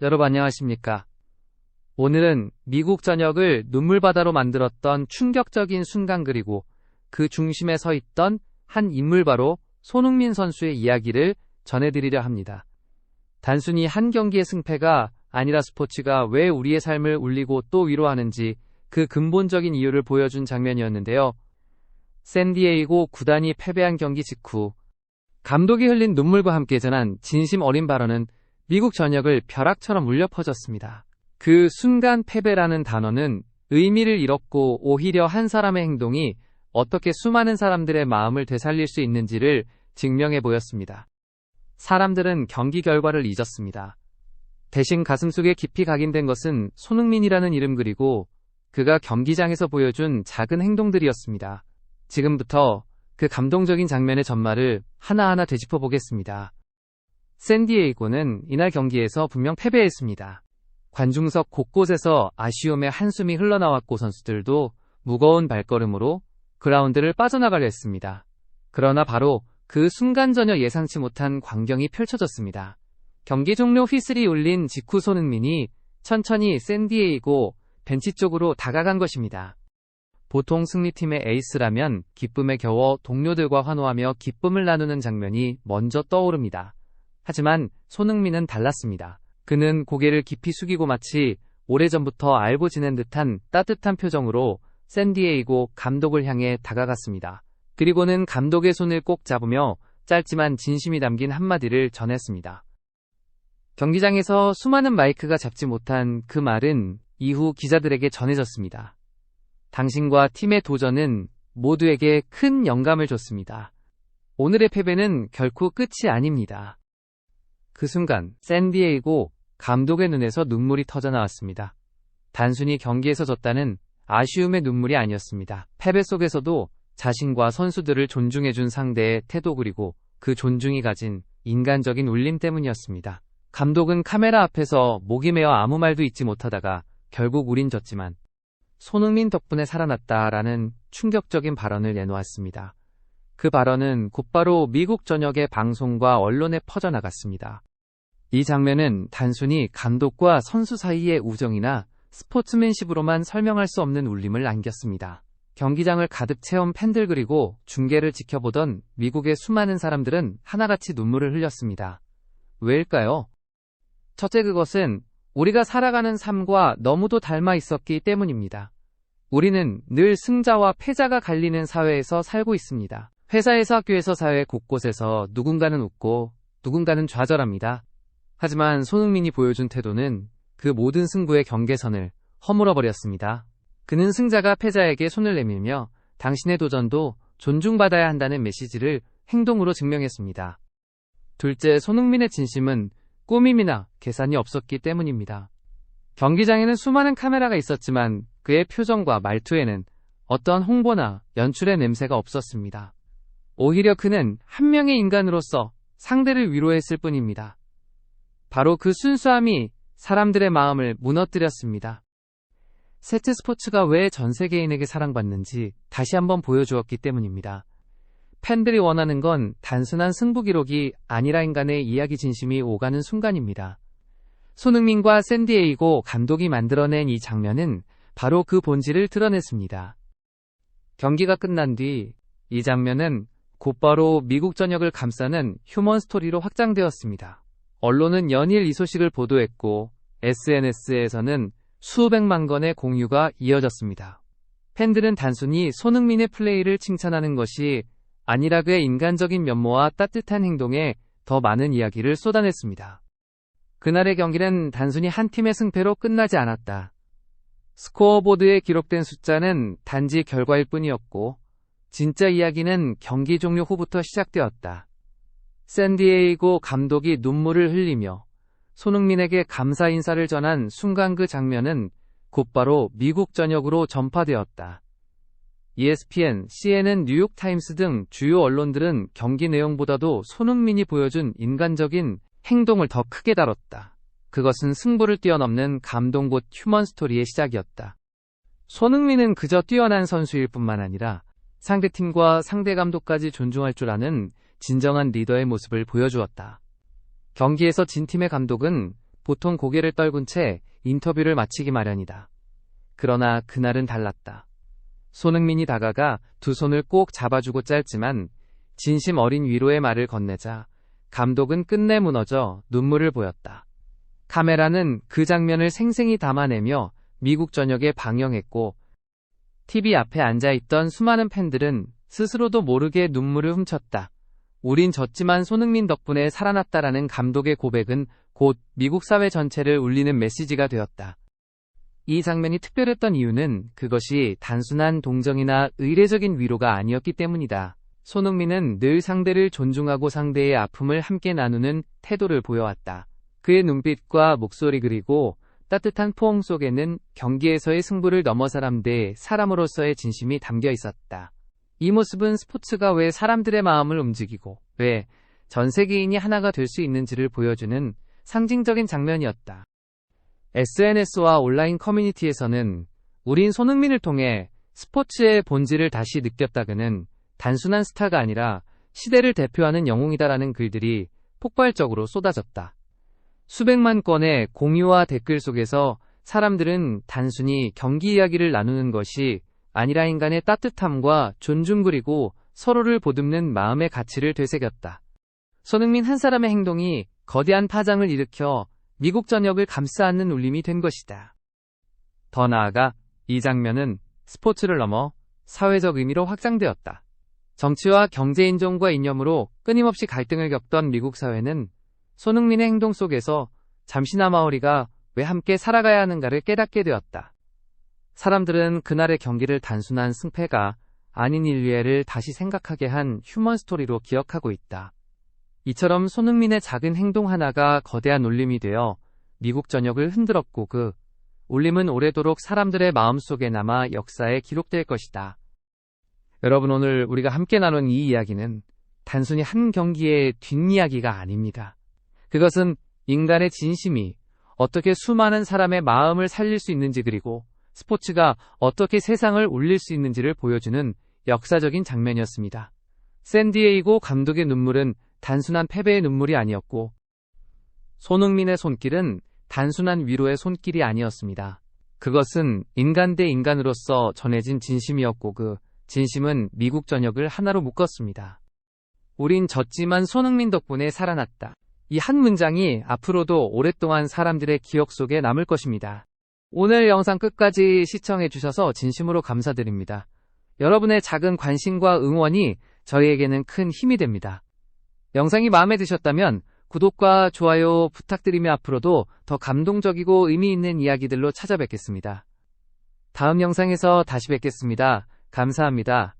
여러분 안녕하십니까? 오늘은 미국 전역을 눈물바다로 만들었던 충격적인 순간 그리고 그 중심에 서 있던 한 인물 바로 손흥민 선수의 이야기를 전해드리려 합니다. 단순히 한 경기의 승패가 아니라 스포츠가 왜 우리의 삶을 울리고 또 위로하는지 그 근본적인 이유를 보여준 장면이었는데요. 샌디에이고 구단이 패배한 경기 직후 감독이 흘린 눈물과 함께 전한 진심 어린 발언은 미국 전역을 벼락처럼 울려 퍼졌습니다. 그 순간 패배라는 단어는 의미를 잃었고 오히려 한 사람의 행동이 어떻게 수많은 사람들의 마음을 되살릴 수 있는지를 증명해 보였습니다. 사람들은 경기 결과를 잊었습니다. 대신 가슴속에 깊이 각인된 것은 손흥민이라는 이름 그리고 그가 경기장에서 보여준 작은 행동들이었습니다. 지금부터 그 감동적인 장면의 전말을 하나하나 되짚어 보겠습니다. 샌디에이고는 이날 경기에서 분명 패배했습니다. 관중석 곳곳에서 아쉬움의 한숨이 흘러나왔고 선수들도 무거운 발걸음으로 그라운드를 빠져나가려 했습니다. 그러나 바로 그 순간 전혀 예상치 못한 광경이 펼쳐졌습니다. 경기 종료 휘슬이 울린 직후 손흥민이 천천히 샌디에이고 벤치 쪽으로 다가간 것입니다. 보통 승리팀의 에이스라면 기쁨에 겨워 동료들과 환호하며 기쁨을 나누는 장면이 먼저 떠오릅니다. 하지만 손흥민은 달랐습니다. 그는 고개를 깊이 숙이고 마치 오래전부터 알고 지낸 듯한 따뜻한 표정으로 샌디에이고 감독을 향해 다가갔습니다. 그리고는 감독의 손을 꼭 잡으며 짧지만 진심이 담긴 한마디를 전했습니다. 경기장에서 수많은 마이크가 잡지 못한 그 말은 이후 기자들에게 전해졌습니다. 당신과 팀의 도전은 모두에게 큰 영감을 줬습니다. 오늘의 패배는 결코 끝이 아닙니다. 그 순간 샌디에이고 감독의 눈에서 눈물이 터져 나왔습니다. 단순히 경기에서 졌다는 아쉬움의 눈물이 아니었습니다. 패배 속에서도 자신과 선수들을 존중해준 상대의 태도 그리고 그 존중이 가진 인간적인 울림 때문이었습니다. 감독은 카메라 앞에서 목이 메어 아무 말도 잊지 못하다가 결국 우린 졌지만 손흥민 덕분에 살아났다라는 충격적인 발언을 내놓았습니다. 그 발언은 곧바로 미국 전역의 방송과 언론에 퍼져나갔습니다. 이 장면은 단순히 감독과 선수 사이의 우정이나 스포츠맨십으로만 설명할 수 없는 울림을 안겼습니다. 경기장을 가득 채운 팬들 그리고 중계를 지켜보던 미국의 수많은 사람들은 하나같이 눈물을 흘렸습니다. 왜일까요? 첫째, 그것은 우리가 살아가는 삶과 너무도 닮아 있었기 때문입니다. 우리는 늘 승자와 패자가 갈리는 사회에서 살고 있습니다. 회사에서 학교에서 사회 곳곳에서 누군가는 웃고 누군가는 좌절합니다. 하지만 손흥민이 보여준 태도는 그 모든 승부의 경계선을 허물어버렸습니다. 그는 승자가 패자에게 손을 내밀며 당신의 도전도 존중받아야 한다는 메시지를 행동으로 증명했습니다. 둘째, 손흥민의 진심은 꾸밈이나 계산이 없었기 때문입니다. 경기장에는 수많은 카메라가 있었지만 그의 표정과 말투에는 어떠한 홍보나 연출의 냄새가 없었습니다. 오히려 그는 한 명의 인간으로서 상대를 위로했을 뿐입니다. 바로 그 순수함이 사람들의 마음을 무너뜨렸습니다. 셋째, 스포츠가 왜 전 세계인에게 사랑받는지 다시 한번 보여주었기 때문입니다. 팬들이 원하는 건 단순한 승부 기록이 아니라 인간의 이야기 진심이 오가는 순간입니다. 손흥민과 샌디에이고 감독이 만들어낸 이 장면은 바로 그 본질을 드러냈습니다. 경기가 끝난 뒤 이 장면은 곧바로 미국 전역을 감싸는 휴먼 스토리로 확장되었습니다. 언론은 연일 이 소식을 보도했고 SNS에서는 수백만 건의 공유가 이어졌습니다. 팬들은 단순히 손흥민의 플레이를 칭찬하는 것이 아니라 그의 인간적인 면모와 따뜻한 행동에 더 많은 이야기를 쏟아냈습니다. 그날의 경기는 단순히 한 팀의 승패로 끝나지 않았다. 스코어보드에 기록된 숫자는 단지 결과일 뿐이었고 진짜 이야기는 경기 종료 후부터 시작되었다. 샌디에이고 감독이 눈물을 흘리며 손흥민에게 감사 인사를 전한 순간 그 장면은 곧바로 미국 전역으로 전파되었다. ESPN, CNN, 뉴욕타임스 등 주요 언론들은 경기 내용보다도 손흥민이 보여준 인간적인 행동을 더 크게 다뤘다. 그것은 승부를 뛰어넘는 감동 곧 휴먼 스토리의 시작이었다. 손흥민은 그저 뛰어난 선수일 뿐만 아니라 상대팀과 상대 감독까지 존중할 줄 아는 진정한 리더의 모습을 보여주었다. 경기에서 진 팀의 감독은 보통 고개를 떨군 채 인터뷰를 마치기 마련이다. 그러나 그날은 달랐다. 손흥민이 다가가 두 손을 꼭 잡아주고 짧지만 진심 어린 위로의 말을 건네자 감독은 끝내 무너져 눈물을 보였다. 카메라는 그 장면을 생생히 담아내며 미국 전역에 방영했고 TV 앞에 앉아있던 수많은 팬들은 스스로도 모르게 눈물을 훔쳤다. 우린 졌지만 손흥민 덕분에 살아났다라는 감독의 고백은 곧 미국 사회 전체를 울리는 메시지가 되었다. 이 장면이 특별했던 이유는 그것이 단순한 동정이나 의례적인 위로가 아니었기 때문이다. 손흥민은 늘 상대를 존중하고 상대의 아픔을 함께 나누는 태도를 보여왔다. 그의 눈빛과 목소리 그리고 따뜻한 포옹 속에는 경기에서의 승부를 넘어 사람 대 사람으로서의 진심이 담겨 있었다. 이 모습은 스포츠가 왜 사람들의 마음을 움직이고 왜 전 세계인이 하나가 될 수 있는지를 보여주는 상징적인 장면이었다. SNS와 온라인 커뮤니티에서는 우린 손흥민을 통해 스포츠의 본질을 다시 느꼈다. 그는 단순한 스타가 아니라 시대를 대표하는 영웅이다라는 글들이 폭발적으로 쏟아졌다. 수백만 건의 공유와 댓글 속에서 사람들은 단순히 경기 이야기를 나누는 것이 아니라 인간의 따뜻함과 존중 그리고 서로를 보듬는 마음의 가치를 되새겼다. 손흥민 한 사람의 행동이 거대한 파장을 일으켜 미국 전역을 감싸안는 울림이 된 것이다. 더 나아가 이 장면은 스포츠를 넘어 사회적 의미로 확장되었다. 정치와 경제 인종과 이념으로 끊임없이 갈등을 겪던 미국 사회는 손흥민의 행동 속에서 잠시나마 우리가 왜 함께 살아가야 하는가를 깨닫게 되었다. 사람들은 그날의 경기를 단순한 승패가 아닌 인류애를 다시 생각하게 한 휴먼 스토리로 기억하고 있다. 이처럼 손흥민의 작은 행동 하나가 거대한 울림이 되어 미국 전역을 흔들었고 그 울림은 오래도록 사람들의 마음속에 남아 역사에 기록될 것이다. 여러분, 오늘 우리가 함께 나눈 이 이야기는 단순히 한 경기의 뒷이야기가 아닙니다. 그것은 인간의 진심이 어떻게 수많은 사람의 마음을 살릴 수 있는지 그리고 스포츠가 어떻게 세상을 울릴 수 있는지를 보여주는 역사적인 장면이었습니다. 샌디에이고 감독의 눈물은 단순한 패배의 눈물이 아니었고 손흥민의 손길은 단순한 위로의 손길이 아니었습니다. 그것은 인간 대 인간으로서 전해진 진심이었고 그 진심은 미국 전역을 하나로 묶었습니다. 우린 졌지만 손흥민 덕분에 살아났다. 이 한 문장이 앞으로도 오랫동안 사람들의 기억 속에 남을 것입니다. 오늘 영상 끝까지 시청해주셔서 진심으로 감사드립니다. 여러분의 작은 관심과 응원이 저희에게는 큰 힘이 됩니다. 영상이 마음에 드셨다면 구독과 좋아요 부탁드리며 앞으로도 더 감동적이고 의미 있는 이야기들로 찾아뵙겠습니다. 다음 영상에서 다시 뵙겠습니다. 감사합니다.